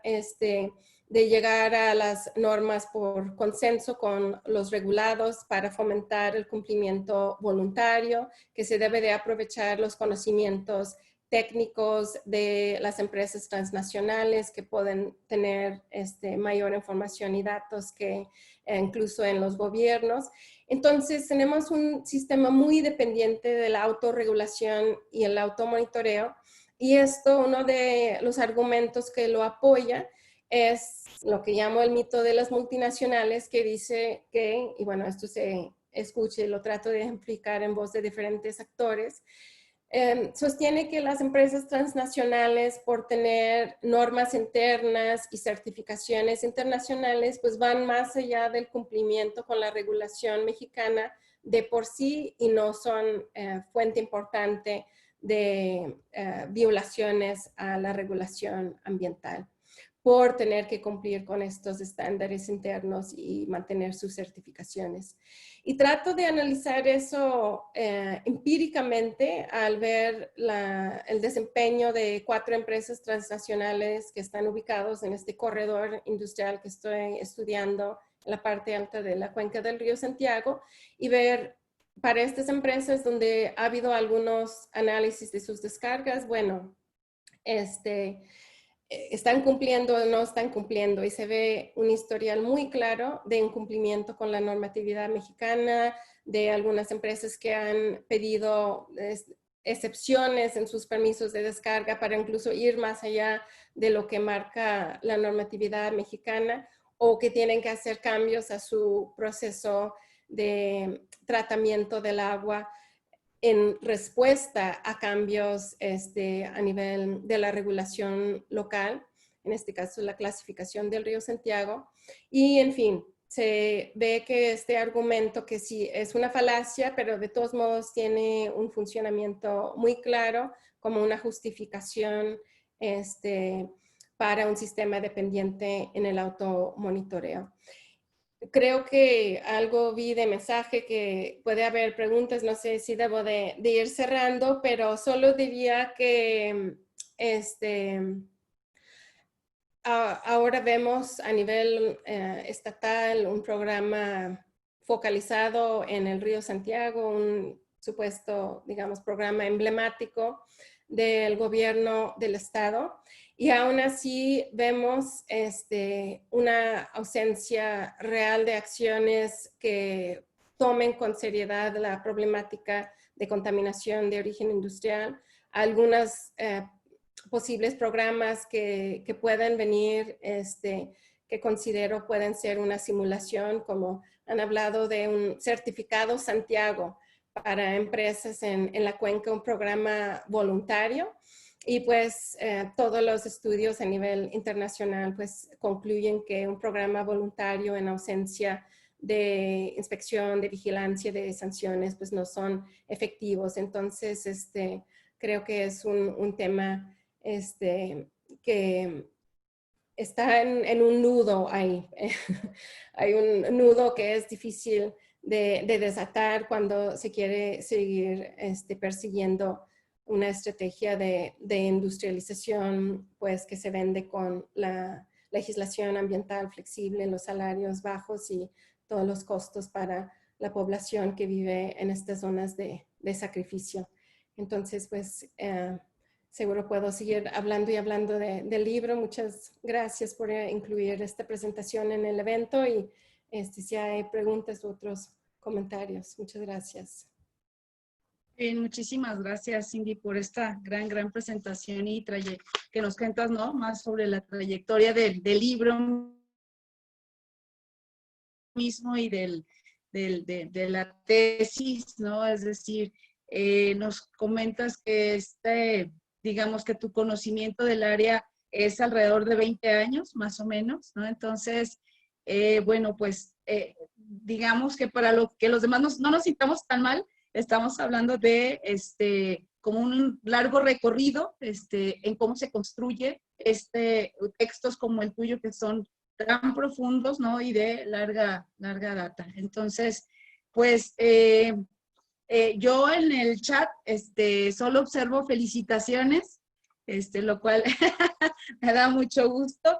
de llegar a las normas por consenso con los regulados para fomentar el cumplimiento voluntario, que se debe de aprovechar los conocimientos técnicos de las empresas transnacionales que pueden tener mayor información y datos que incluso en los gobiernos. Entonces tenemos un sistema muy dependiente de la autorregulación y el automonitoreo, y esto, uno de los argumentos que lo apoya es lo que llamo el mito de las multinacionales, que dice que, y bueno, esto se escucha y lo trato de ejemplificar en voz de diferentes actores, sostiene que las empresas transnacionales, por tener normas internas y certificaciones internacionales, pues van más allá del cumplimiento con la regulación mexicana de por sí y no son fuente importante de violaciones a la regulación ambiental por tener que cumplir con estos estándares internos y mantener sus certificaciones. Y trato de analizar eso empíricamente al ver el desempeño de 4 empresas transnacionales que están ubicados en este corredor industrial que estoy estudiando en la parte alta de la cuenca del río Santiago, y ver para estas empresas donde ha habido algunos análisis de sus descargas, bueno, están cumpliendo o no están cumpliendo, y se ve un historial muy claro de incumplimiento con la normatividad mexicana, de algunas empresas que han pedido excepciones en sus permisos de descarga para incluso ir más allá de lo que marca la normatividad mexicana, o que tienen que hacer cambios a su proceso de tratamiento del agua en respuesta a cambios a nivel de la regulación local, en este caso la clasificación del río Santiago. Y en fin, se ve que este argumento, que sí es una falacia, pero de todos modos tiene un funcionamiento muy claro como una justificación para un sistema dependiente en el automonitoreo. Creo que algo vi de mensaje que puede haber preguntas, no sé si debo de ir cerrando, pero solo diría que ahora vemos a nivel estatal un programa focalizado en el río Santiago, un supuesto, digamos, programa emblemático del gobierno del estado. Y aún así vemos una ausencia real de acciones que tomen con seriedad la problemática de contaminación de origen industrial. Algunos posibles programas que puedan venir, que considero pueden ser una simulación, como han hablado de un certificado Santiago para empresas en la cuenca, un programa voluntario. Y pues todos los estudios a nivel internacional pues concluyen que un programa voluntario en ausencia de inspección, de vigilancia, de sanciones, pues no son efectivos. Entonces, creo que es un tema que está en un nudo ahí. Hay un nudo que es difícil de desatar cuando se quiere seguir persiguiendo una estrategia de industrialización, pues que se vende con la legislación ambiental flexible, los salarios bajos y todos los costos para la población que vive en estas zonas de sacrificio. Entonces, pues, seguro puedo seguir hablando y hablando del libro. Muchas gracias por incluir esta presentación en el evento, y si hay preguntas u otros comentarios. Muchas gracias. Bien, muchísimas gracias, Cindy, por esta gran presentación y que nos cuentas, ¿no?, más sobre la trayectoria del libro mismo y de la tesis, ¿no? Es decir, nos comentas que digamos que tu conocimiento del área es alrededor de 20 años, más o menos, ¿no? Entonces, bueno, pues digamos que para lo que los demás no nos sintamos tan mal, estamos hablando de como un largo recorrido en cómo se construye textos como el tuyo, que son tan profundos, ¿no?, y de larga data. Entonces, pues yo en el chat solo observo felicitaciones, lo cual me da mucho gusto.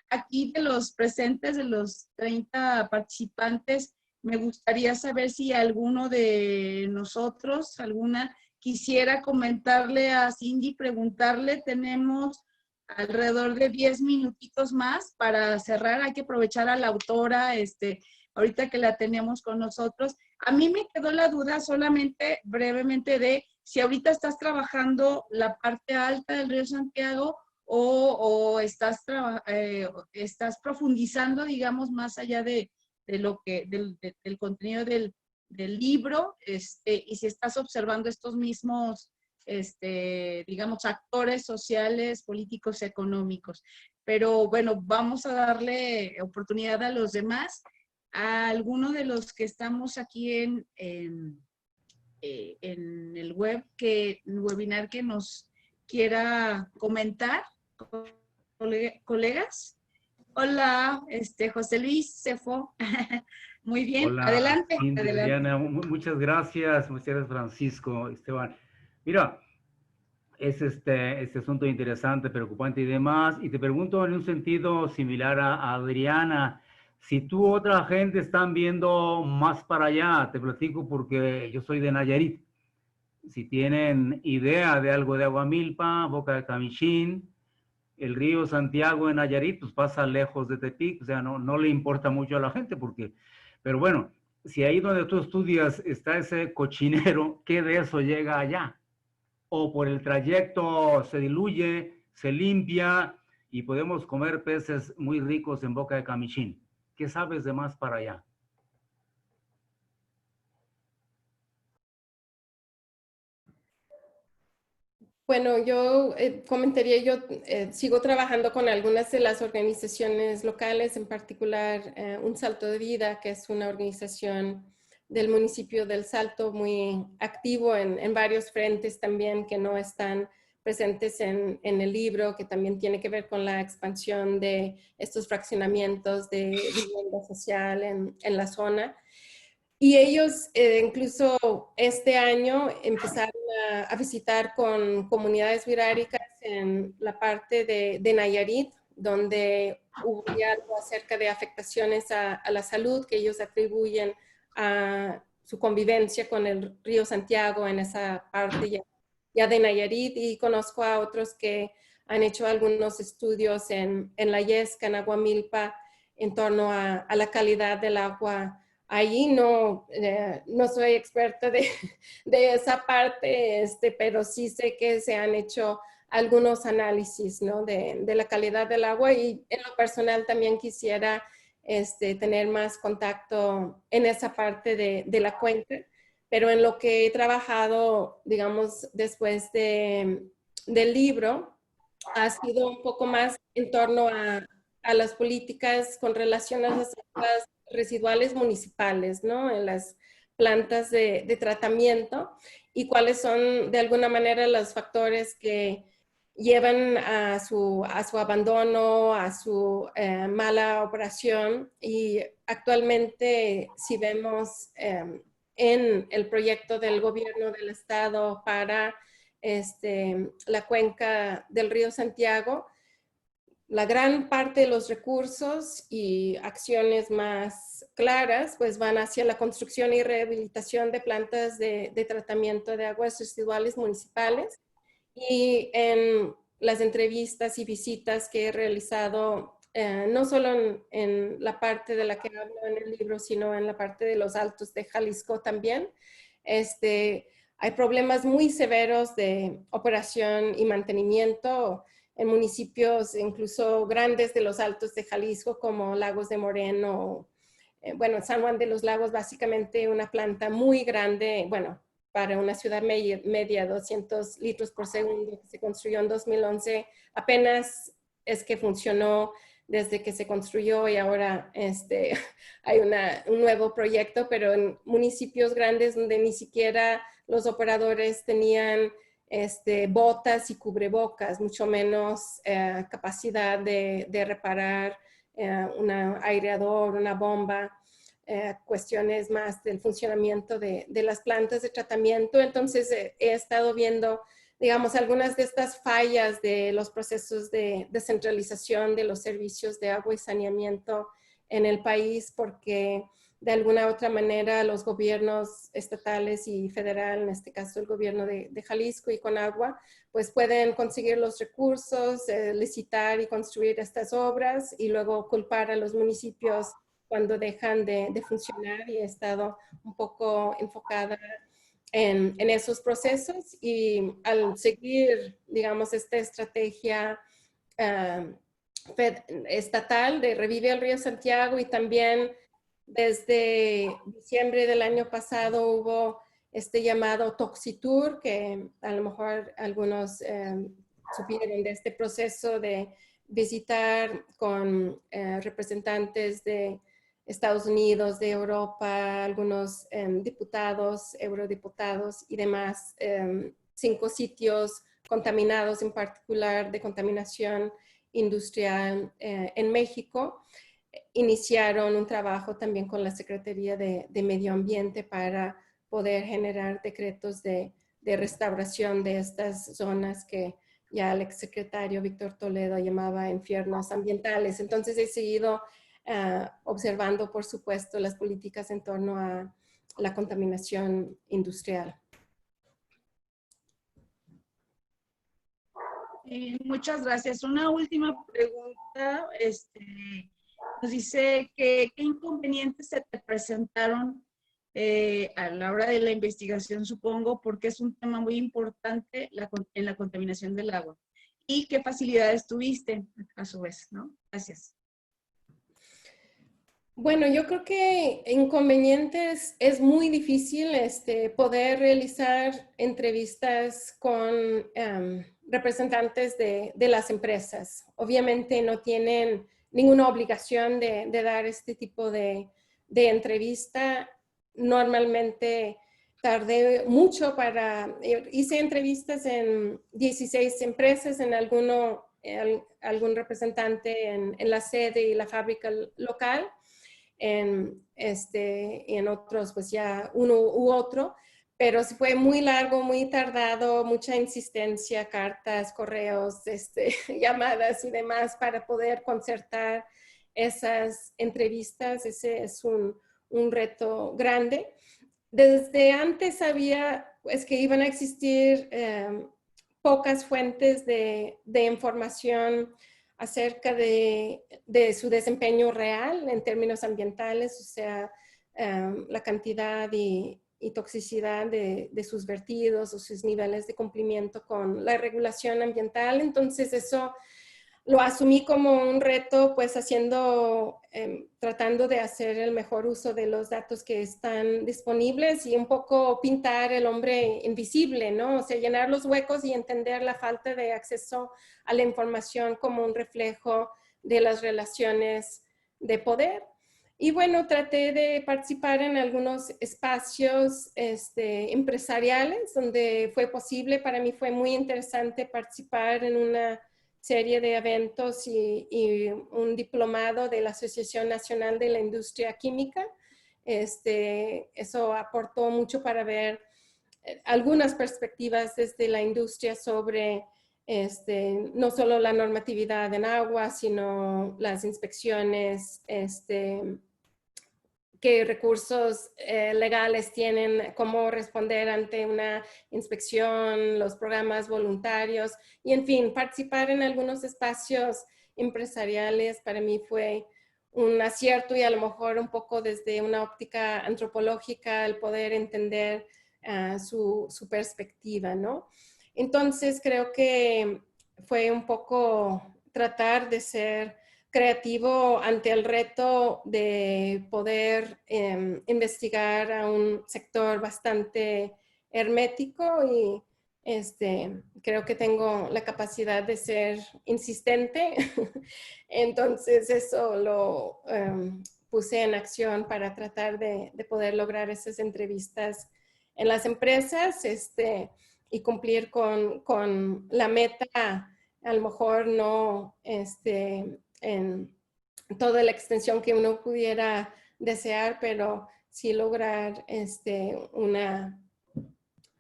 aquí de los presentes, de los 30 participantes, me gustaría saber si alguno de nosotros, alguna, quisiera comentarle a Cindy, preguntarle. Tenemos alrededor de 10 minutitos más para cerrar. Hay que aprovechar a la autora, ahorita que la tenemos con nosotros. A mí me quedó la duda solamente brevemente de si ahorita estás trabajando la parte alta del río Santiago o estás profundizando, digamos, más allá de lo que, del contenido del libro, y si estás observando estos mismos, digamos, actores sociales, políticos, económicos. Pero bueno, vamos a darle oportunidad a los demás. A alguno de los que estamos aquí en el webinar que nos quiera comentar, colegas. Hola, José Luis Cefo. Muy bien, Hola, adelante, Cindy, adelante. Adriana, muchas gracias, Francisco, Esteban. Mira, es este asunto interesante, preocupante y demás, y te pregunto en un sentido similar a Adriana, si tú o otra gente están viendo más para allá, te platico porque yo soy de Nayarit. Si tienen idea de algo de Aguamilpa, Boca de Camichín, el río Santiago en Nayarit, pues pasa lejos de Tepic, o sea, no le importa mucho a la gente porque, pero bueno, si ahí donde tú estudias está ese cochinero, ¿qué de eso llega allá? O por el trayecto se diluye, se limpia y podemos comer peces muy ricos en Boca de Camichín. ¿Qué sabes de más para allá? Bueno, yo comentaría, yo sigo trabajando con algunas de las organizaciones locales, en particular Un Salto de Vida, que es una organización del municipio del Salto muy activo en varios frentes también que no están presentes en el libro, que también tiene que ver con la expansión de estos fraccionamientos de vivienda social en la zona. Y ellos incluso este año empezaron a visitar con comunidades wixárikas en la parte de Nayarit, donde hubo algo acerca de afectaciones a la salud que ellos atribuyen a su convivencia con el río Santiago en esa parte ya de Nayarit. Y conozco a otros que han hecho algunos estudios en la Yesca, en Aguamilpa, en torno a la calidad del agua. Ahí no soy experta de esa parte, pero sí sé que se han hecho algunos análisis, ¿no? de la calidad del agua, y en lo personal también quisiera tener más contacto en esa parte de la cuenca, pero en lo que he trabajado, digamos, después del libro, ha sido un poco más en torno a las políticas con relación a las aguas residuales municipales, ¿no? En las plantas de tratamiento, y cuáles son de alguna manera los factores que llevan a su abandono, a su mala operación. Y actualmente, si vemos en el proyecto del gobierno del estado para la cuenca del río Santiago, la gran parte de los recursos y acciones más claras pues van hacia la construcción y rehabilitación de plantas de tratamiento de aguas residuales municipales. Y en las entrevistas y visitas que he realizado, no solo en la parte de la que hablo en el libro, sino en la parte de los Altos de Jalisco también, hay problemas muy severos de operación y mantenimiento en municipios incluso grandes de los Altos de Jalisco, como Lagos de Moreno, bueno, San Juan de los Lagos, básicamente una planta muy grande, bueno, para una ciudad media 200 litros por segundo, que se construyó en 2011, apenas es que funcionó desde que se construyó, y ahora hay un nuevo proyecto, pero en municipios grandes donde ni siquiera los operadores tenían botas y cubrebocas, mucho menos capacidad de reparar un aireador, una bomba, cuestiones más del funcionamiento de las plantas de tratamiento. Entonces he estado viendo digamos, algunas de estas fallas de los procesos de descentralización de los servicios de agua y saneamiento en el país, porque de alguna u otra manera los gobiernos estatales y federal, en este caso el gobierno de Jalisco y Conagua, pues pueden conseguir los recursos, licitar y construir estas obras y luego culpar a los municipios cuando dejan de funcionar, y he estado un poco enfocada en esos procesos, y al seguir, digamos, esta estrategia estatal de Revive el Río Santiago, y también desde diciembre del año pasado hubo este llamado Toxitour, que a lo mejor algunos supieron de este proceso de visitar con representantes de Estados Unidos, de Europa, algunos diputados, eurodiputados y demás, 5 sitios contaminados, en particular de contaminación industrial en México. Iniciaron un trabajo también con la Secretaría de Medio Ambiente para poder generar decretos de restauración de estas zonas que ya el exsecretario Víctor Toledo llamaba infiernos ambientales. Entonces he seguido observando, por supuesto, las políticas en torno a la contaminación industrial. Muchas gracias. Una última pregunta. Nos dice que qué inconvenientes se te presentaron a la hora de la investigación, supongo, porque es un tema muy importante en la contaminación del agua. ¿Y qué facilidades tuviste a su vez, no? Gracias. Bueno, yo creo que inconvenientes es muy difícil poder realizar entrevistas con representantes de las empresas. Obviamente no tienen ninguna obligación de dar este tipo de entrevista. Normalmente tardé mucho hice entrevistas en 16 empresas, en algún representante en la sede y la fábrica local. En otros pues ya uno u otro, pero fue muy largo, muy tardado, mucha insistencia, cartas, correos, llamadas y demás para poder concertar esas entrevistas. Ese es un reto grande. Desde antes sabía pues, que iban a existir pocas fuentes de información acerca de su desempeño real en términos ambientales, o sea, la cantidad y toxicidad de sus vertidos o sus niveles de cumplimiento con la regulación ambiental. Entonces eso lo asumí como un reto, pues tratando de hacer el mejor uso de los datos que están disponibles y un poco pintar el hombre invisible, ¿no? O sea, llenar los huecos y entender la falta de acceso a la información como un reflejo de las relaciones de poder. Y bueno, traté de participar en algunos espacios empresariales donde fue posible. Para mí fue muy interesante participar en una serie de eventos y un diplomado de la Asociación Nacional de la Industria Química. Eso aportó mucho para ver algunas perspectivas desde la industria sobre no solo la normatividad en agua, sino las inspecciones, qué recursos legales tienen, cómo responder ante una inspección, los programas voluntarios y, en fin, participar en algunos espacios empresariales para mí fue un acierto, y a lo mejor un poco desde una óptica antropológica el poder entender su perspectiva, ¿no? Entonces creo que fue un poco tratar de ser creativo ante el reto de poder investigar a un sector bastante hermético, y creo que tengo la capacidad de ser insistente. Entonces eso lo puse en acción para tratar de poder lograr esas entrevistas en las empresas y cumplir con la meta, a lo mejor no en toda la extensión que uno pudiera desear, pero sí lograr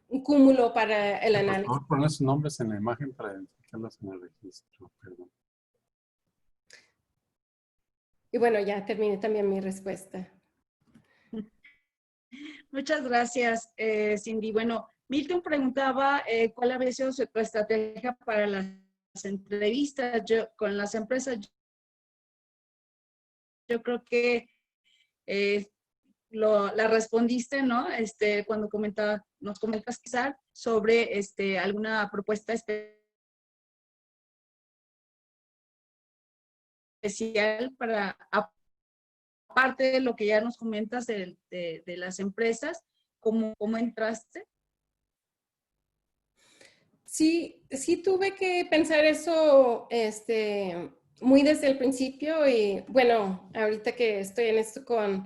un cúmulo para el Por análisis. favor, poner sus nombres en la imagen para identificarlos en el registro. Perdón. Y bueno, ya terminé también mi respuesta. Muchas gracias, Cindy. Bueno, Milton preguntaba cuál había sido su estrategia para las entrevistas con las empresas. Yo creo que la respondiste, ¿no? Cuando nos comentas quizás sobre alguna propuesta especial para, aparte de lo que ya nos comentas de las empresas, ¿cómo entraste? Sí, sí tuve que pensar eso muy desde el principio y bueno, ahorita que estoy en esto con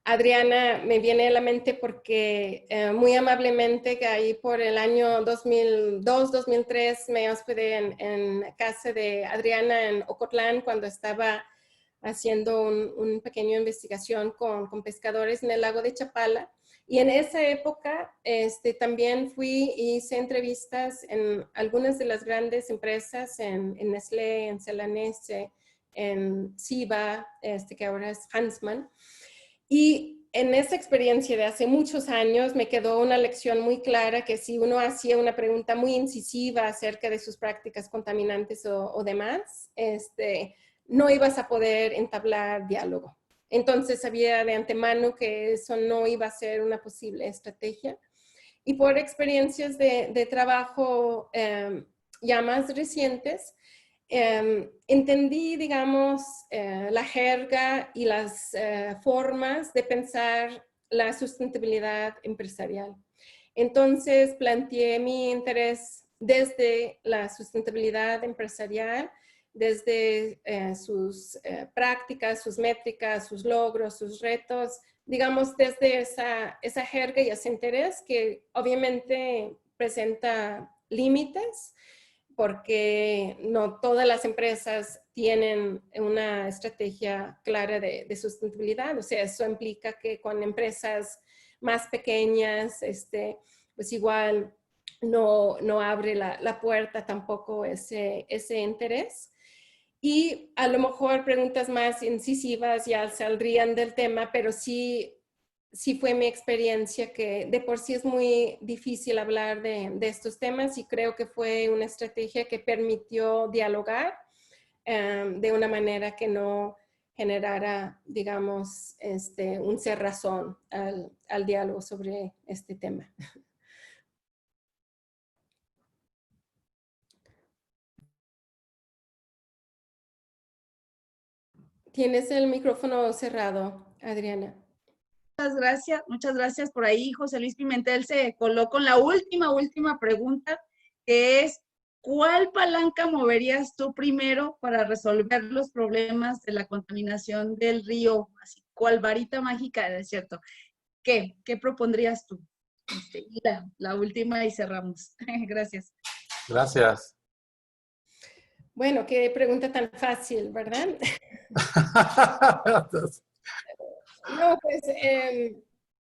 Adriana me viene a la mente porque muy amablemente que ahí por el año 2002-2003 me hospedé en casa de Adriana en Ocotlán cuando estaba haciendo una pequeña investigación con pescadores en el lago de Chapala. Y en esa época también fui y hice entrevistas en algunas de las grandes empresas, en Nestlé, en Celanese, en Ciba, que ahora es Huntsman. Y en esa experiencia de hace muchos años me quedó una lección muy clara que si uno hacía una pregunta muy incisiva acerca de sus prácticas contaminantes o demás, no ibas a poder entablar diálogo. Entonces sabía de antemano que eso no iba a ser una posible estrategia. Y por experiencias de trabajo ya más recientes, entendí, digamos, la jerga y las formas de pensar la sustentabilidad empresarial. Entonces planteé mi interés desde la sustentabilidad empresarial, desde sus prácticas, sus métricas, sus logros, sus retos, digamos, desde esa jerga y ese interés que obviamente presenta límites, porque no todas las empresas tienen una estrategia clara de sustentabilidad. O sea, eso implica que con empresas más pequeñas, pues igual no abre la puerta tampoco ese interés. Y a lo mejor preguntas más incisivas ya saldrían del tema, pero sí fue mi experiencia que de por sí es muy difícil hablar de estos temas y creo que fue una estrategia que permitió dialogar de una manera que no generara, digamos, un cerrazón al diálogo sobre este tema. Tienes el micrófono cerrado, Adriana. Muchas gracias por ahí. José Luis Pimentel se coló con la última pregunta, que es, ¿cuál palanca moverías tú primero para resolver los problemas de la contaminación del río? Así, ¿cuál varita mágica, es cierto? ¿Qué propondrías tú? Y la última y cerramos. Gracias. Gracias. Bueno, qué pregunta tan fácil, ¿verdad? No, pues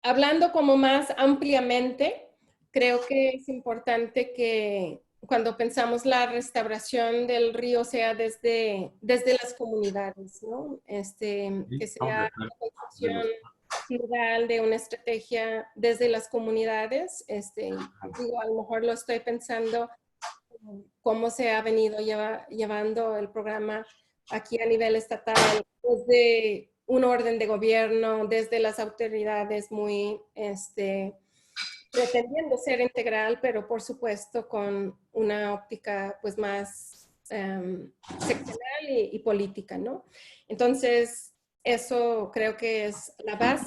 hablando como más ampliamente, creo que es importante que cuando pensamos la restauración del río sea desde las comunidades, ¿no? Que sea una concepción plural de una estrategia desde las comunidades. Digo, a lo mejor lo estoy pensando cómo se ha venido llevando el programa aquí a nivel estatal, desde un orden de gobierno, desde las autoridades muy pretendiendo ser integral, pero por supuesto con una óptica pues más seccional y política, ¿no? Entonces, eso creo que es la base.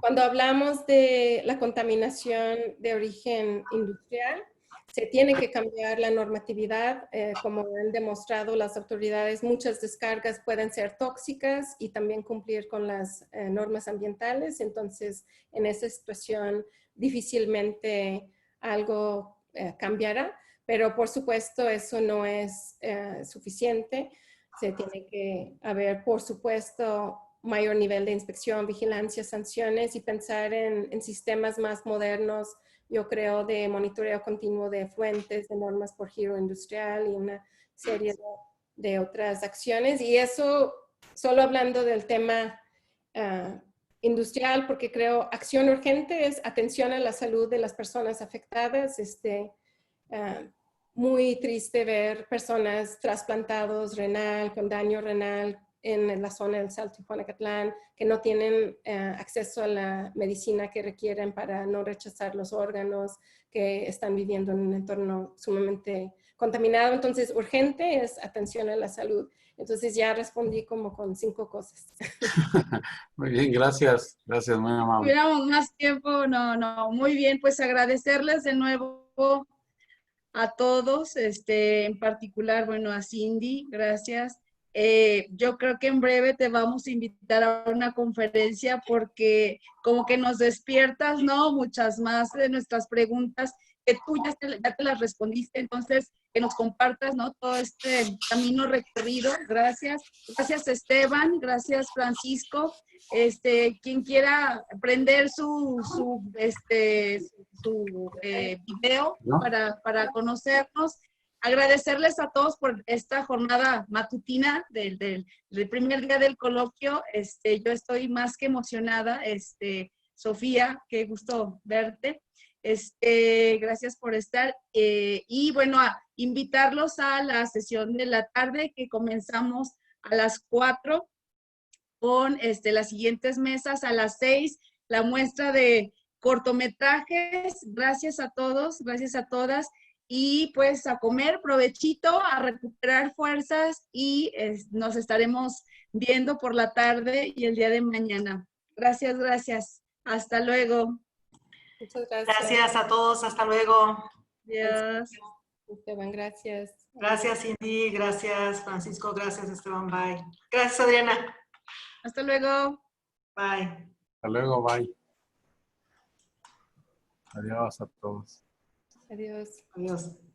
Cuando hablamos de la contaminación de origen industrial, se tiene que cambiar la normatividad. Como han demostrado las autoridades, muchas descargas pueden ser tóxicas y también cumplir con las normas ambientales. Entonces, en esa situación, difícilmente algo cambiará. Pero, por supuesto, eso no es suficiente. Se tiene que haber, por supuesto, mayor nivel de inspección, vigilancia, sanciones y pensar en sistemas más modernos yo creo, de monitoreo continuo de fuentes, de normas por giro industrial y una serie de otras acciones. Y eso, solo hablando del tema industrial, porque creo acción urgente es atención a la salud de las personas afectadas. Muy triste ver personas trasplantados renal, con daño renal en la zona del Salto y Juanacatlán, que no tienen acceso a la medicina que requieren para no rechazar los órganos, que están viviendo en un entorno sumamente contaminado. Entonces, urgente es atención a la salud. Entonces, ya respondí como con 5 cosas. Muy bien, gracias. Gracias, muy amable. Tuviéramos más tiempo, no, muy bien, pues agradecerles de nuevo a todos, en particular, bueno, a Cindy, gracias. Yo creo que en breve te vamos a invitar a una conferencia porque como que nos despiertas, ¿no? Muchas más de nuestras preguntas que tú ya te las respondiste, entonces que nos compartas, ¿no? Todo este camino recorrido. Gracias. Gracias, Esteban. Gracias, Francisco. Quien quiera prender su video ¿No? para conocernos. Agradecerles a todos por esta jornada matutina del primer día del coloquio. Yo estoy más que emocionada. Sofía, qué gusto verte. Gracias por estar. Y bueno, a invitarlos a la sesión de la tarde que comenzamos a las 4 con las siguientes mesas. A las 6, la muestra de cortometrajes. Gracias a todos, gracias a todas. Y pues a comer, provechito, a recuperar fuerzas y nos estaremos viendo por la tarde y el día de mañana. Gracias, gracias. Hasta luego. Muchas gracias. Gracias a todos, hasta luego. Adiós. Esteban, gracias. Gracias, Cindy, gracias, Francisco, gracias, Esteban, bye. Gracias, Adriana. Hasta luego. Bye. Hasta luego, bye. Adiós a todos. Adiós. Adiós.